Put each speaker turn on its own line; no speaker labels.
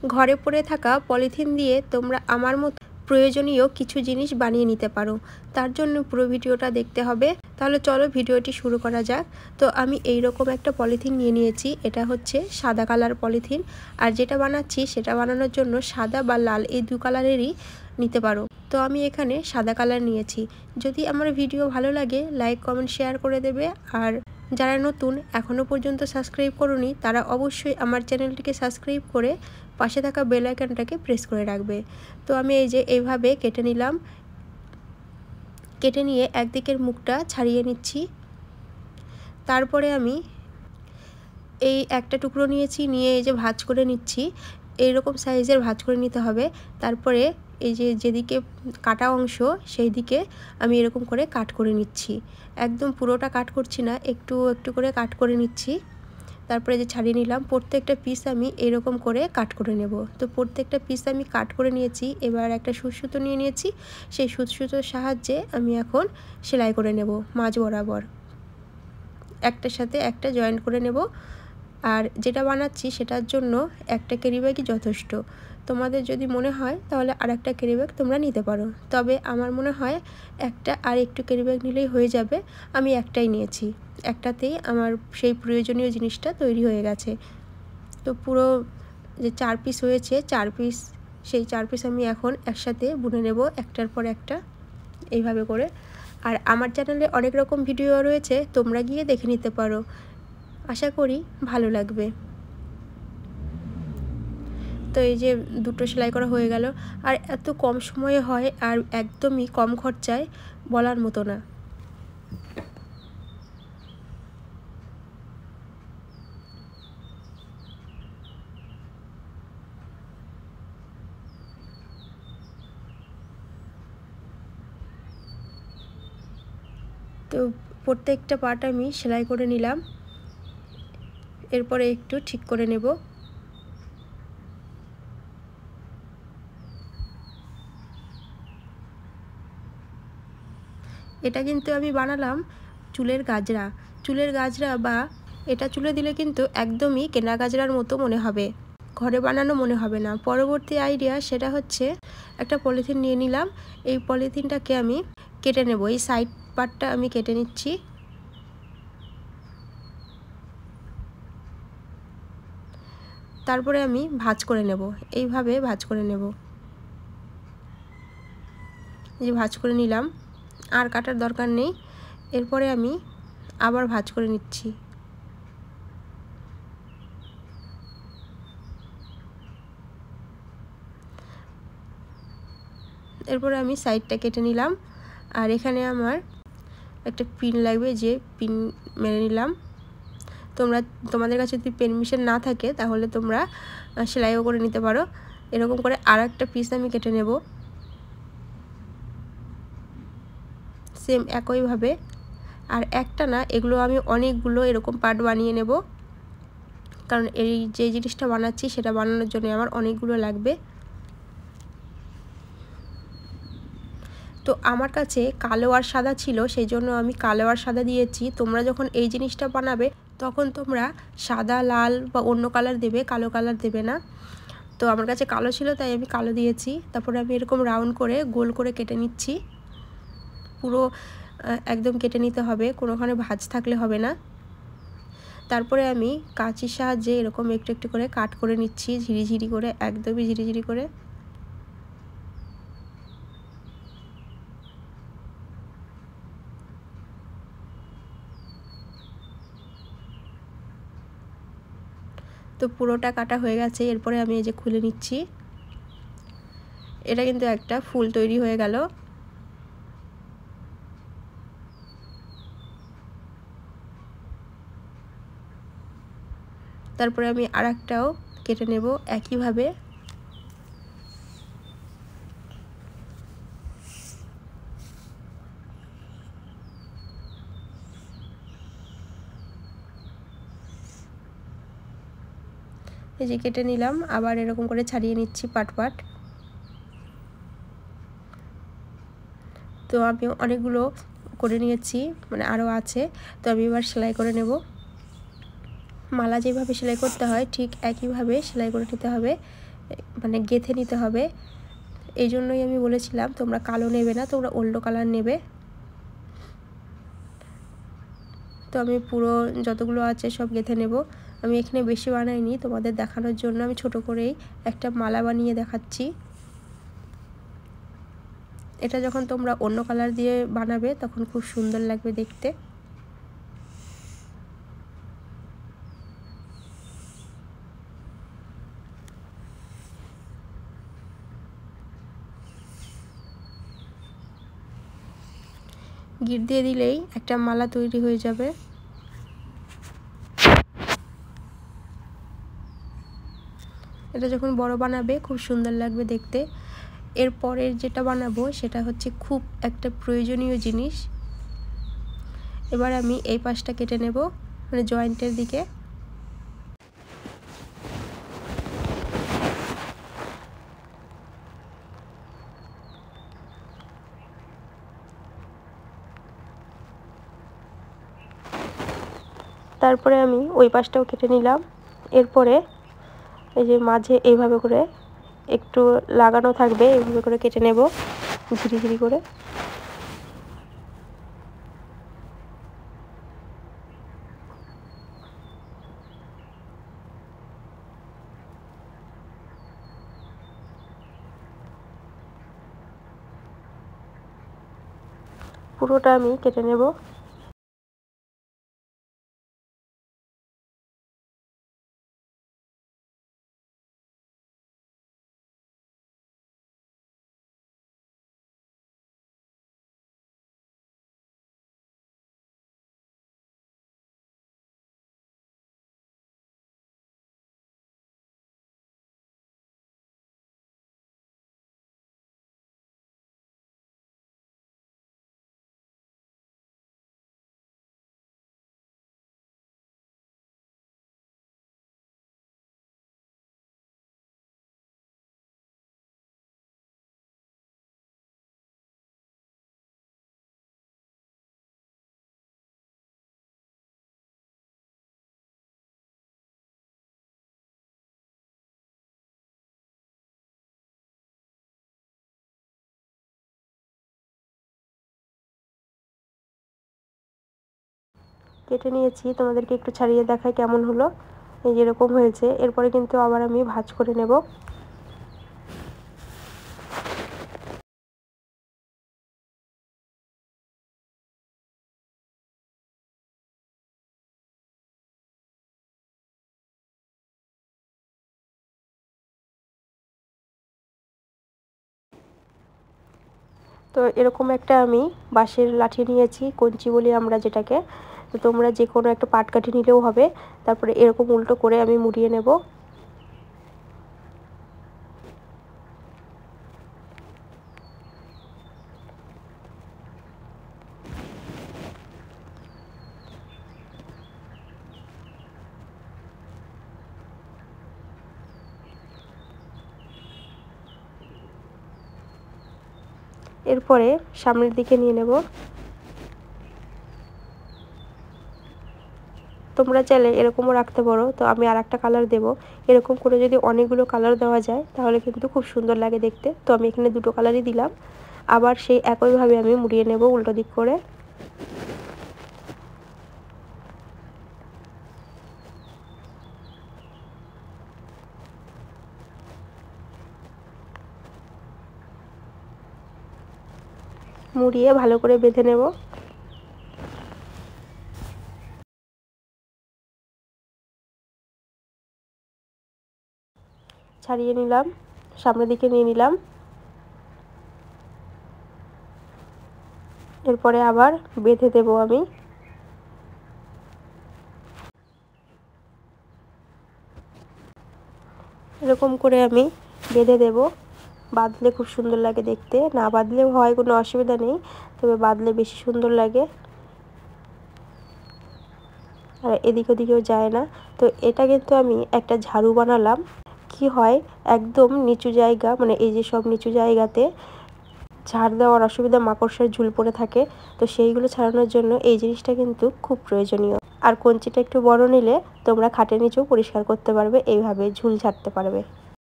ঘরে পড়ে থাকা পলিথিন দিয়ে তোমরা আমার মতো প্রয়োজনীয় কিছু জিনিস বানিয়ে নিতে পারো। তার জন্য পুরো ভিডিওটা দেখতে হবে। তাহলে চলো ভিডিওটি শুরু করা যাক। তো আমি এই রকম একটা পলিথিন নিয়ে নিয়েছি। এটা হচ্ছে সাদা কালার পলিথিন, আর যেটা বানাচ্ছি সেটা বানানোর জন্য সাদা বা লাল এই দু কালারেরই নিতে পারো। তো আমি এখানে সাদা কালার নিয়েছি। যদি আমার ভিডিও ভালো লাগে লাইক কমেন্ট শেয়ার করে দেবে, আর যারা নতুন এখনও পর্যন্ত সাবস্ক্রাইব করোনি তারা অবশ্যই আমার চ্যানেলটিকে সাবস্ক্রাইব করে পাশে থাকা বেল আইকনটাকে প্রেস করে রাখবে। তো আমি এই যে এইভাবে কেটে নিলাম। কেটে নিয়ে একদিকের মুখটা ছাড়িয়ে নিচ্ছি। তারপরে আমি এই একটা টুকরো নিয়েছি, নিয়ে এই যে ভাঁজ করে নিচ্ছি। এইরকম সাইজের ভাঁজ করে নিতে হবে। তারপরে এই যে যেদিকে কাটা অংশ সেই দিকে আমি এরকম করে কাট করে নিচ্ছি। একদম পুরোটা কাট করছি না, একটু একটু করে কাট করে নিচ্ছি। তারপরে যে ছাড়িয়ে নিলাম। প্রত্যেকটা পিস আমি এরকম করে কাট করে নেব। তো প্রত্যেকটা পিস আমি কাট করে নিয়েছি। এবার একটা সুতো নিয়ে নিয়েছি। সেই সুতোর সাহায্যে আমি এখন সেলাই করে নেব মাঝ বরাবর, একটার সাথে একটা জয়েন্ট করে নেব। আর যেটা বানাচ্ছি সেটার জন্য একটা ক্যারি ব্যাগই যথেষ্ট। তোমাদের যদি মনে হয় তাহলে আর একটা ক্যারি ব্যাগ তোমরা নিতে পারো, তবে আমার মনে হয় একটা আর একটু ক্যারি ব্যাগ নিলেই হয়ে যাবে। আমি একটাই নিয়েছি, একটাতেই আমার সেই প্রয়োজনীয় জিনিসটা তৈরি হয়ে গেছে। তো পুরো যে 4 পিস হয়েছে, 4 পিস, সেই 4 পিস আমি এখন একসাথে বুনে নেব একটার পর একটা এইভাবে করে। আর আমার চ্যানেলে অনেক রকম ভিডিও রয়েছে, তোমরা গিয়ে দেখে নিতে পারো। আশা করি ভালো লাগবে। তো এই যে দুটো সেলাই করা হয়ে গেল। আর এত কম সময়ে হয় আর একদমই কম খরচায়, বলার মতো না। তো প্রত্যেকটা পার্ট আমি সেলাই করে নিলাম। এরপরে একটু ঠিক করে নেব। এটা কিন্তু আমি বানালাম চুলের গাজরা। চুলের গাজরা বা এটা চুলে দিলে কিন্তু একদমই কেনা গাজরার মতো মনে হবে, ঘরে বানানো মনে হবে না। পরবর্তী আইডিয়া সেটা হচ্ছে একটা পলিথিন নিয়ে নিলাম। এই পলিথিনটাকে আমি কেটে নেব। এই সাইড পার্টটা আমি কেটে নিচ্ছি। তারপরে আমি ভাঁজ করে নেব, এইভাবে ভাঁজ করে নেব। এই যে ভাঁজ করে নিলাম, আর কাটার দরকার নেই। এরপরে আমি আবার ভাঁজ করে নিচ্ছি। এরপরে আমি সাইডটা কেটে নিলাম। আর এখানে আমার একটা পিন লাগবে, যে পিন মেরে নিলাম। তোমাদের কাছে যদি পেন মেশিন না থাকে তাহলে তোমরা সেলাইও করে নিতে পারো। এরকম করে আর একটা পিস আমি কেটে নেব সেম একইভাবে। আর একটা না, এগুলো আমি অনেকগুলো এরকম পার্ট বানিয়ে নেব, কারণ এই যে জিনিসটা বানাচ্ছি সেটা বানানোর জন্য আমার অনেকগুলো লাগবে। তো আমার কাছে কালো আর সাদা ছিল, সেই জন্য আমি কালো আর সাদা দিয়েছি। তোমরা যখন এই জিনিসটা বানাবে তখন তোমরা সাদা, লাল বা অন্য কালার দেবে, কালো কালার দেবে না। তো আমার কাছে কালো ছিল তাই আমি কালো দিয়েছি। তারপরে আমি এরকম রাউন্ড করে গোল করে কেটে নিচ্ছি। পুরো একদম কেটে নিতে হবে, কোনোখানে ভাঁজ থাকলে হবে না। তারপরে আমি কাঁচির সাহায্যে এরকম একটু একটু করে কাট করে নিচ্ছি, ঝিরিঝিরি করে, একদমই ঝিরিঝিরি করে। তো পুরোটা কাটা হয়ে গেছে। এরপরে আমি এই যে খুলে নিচ্ছি। এটা কিন্তু একটা ফুল তৈরি হয়ে গেল। তারপরে আমি আরেকটাও কেটে নেব একইভাবে। এই যে কেটে নিলাম, আবার এরকম করে ছাড়িয়ে নিচ্ছি পাট পাট। তো আমি অনেকগুলো করে নিয়েছি, মানে আরও আছে। তো আমি এবার সেলাই করে নেব। মালা যেভাবে সেলাই করতে হয় ঠিক একইভাবে সেলাই করে নিতে হবে। মানে গেঁথে নিতে হবে। এই জন্যই আমি বলেছিলাম তোমরা কালো নেবে না, তোমরা অন্য কালার নেবে। তো আমি পুরো যতগুলো আছে সব গেঁথে নেব। আমি এখানে বেশি বানাইনি, তোমাদের দেখানোর জন্য আমি ছোট করেই একটা মালা বানিয়ে দেখাচ্ছি। এটা যখন তোমরা অন্য কালার দিয়ে বানাবে তখন খুব সুন্দর লাগবে দেখতে। গিট দিয়ে দিলেই একটা মালা তৈরি হয়ে যাবে। এটা যখন বড় বানাবে খুব সুন্দর লাগবে দেখতে। এরপরের যেটা বানাবো সেটা হচ্ছে খুব একটা প্রয়োজনীয় জিনিস। এবার আমি এই পাশটা কেটে নেব, মানে জয়েন্টের দিকে। তারপরে আমি ওই পাশটাও কেটে নিলাম। এরপরে এই যে মাঝে এইভাবে করে একটু লাগানো থাকবে, এইভাবে করে কেটে নেব ঝিরি ঝিরি করে। পুরোটা আমি কেটে নেব। কেটে নিয়েছি, তোমাদেরকে একটু ছাড়িয়ে দেখাই কেমন হলো। এই যেরকম হয়েছে। এরপরে কিন্তু আবার আমি ভাঁজ করে নেব। তো এরকম একটা আমি বাঁশের লাঠি নিয়েছি, কঞ্চি বলি আমরা যেটাকে। তো তোমরা যে কোনো একটা পাটকাঠি নিলেও হবে। তারপরে এরকম উল্টো করে আমি মুড়িয়ে নেব। এরপরে সামনের দিকে নিয়ে নেব। তোমরা চাইলে এরকমও রাখতে পারো। তো আমি আর একটা কালার দেব। এরকম করে যদি অনেকগুলো কালার দেওয়া যায় তাহলে কিন্তু খুব সুন্দর লাগে দেখতে। তো আমি এখানে দুটো কালারই দিলাম। আবার সেই একইভাবে আমি মুড়িয়ে নেব উল্টো দিক করে। মুড়িয়ে ভালো করে বেঁধে নেব। ছাড়িয়ে নিলাম, সামনের দিকে নিয়ে নিলাম। এরপরে আবার বেঁধে দেব আমি। এরকম করে আমি বেঁধে দেব। বাঁধলে খুব সুন্দর লাগে দেখতে, না বাঁধলেও হয়, কোনো অসুবিধা নেই, তবে বাঁধলে বেশি সুন্দর লাগে আর এদিক ওদিকেও যায় না। তো এটা কিন্তু আমি একটা ঝাড়ু বানালাম। কি হয়, একদম নিচু জায়গা, মানে এই যে সব নিচু জায়গাতে ঝাড় দেওয়ার অসুবিধা, মাকড়সার ঝুল পড়ে থাকে। তো সেইগুলো ছাড়ানোর জন্য এই জিনিসটা কিন্তু খুব প্রয়োজনীয়। আর কঞ্চিটা একটু বড় নিলে তোমরা খাটের নিচেও পরিষ্কার করতে পারবে, এইভাবে ঝুল ঝাড়তে পারবে।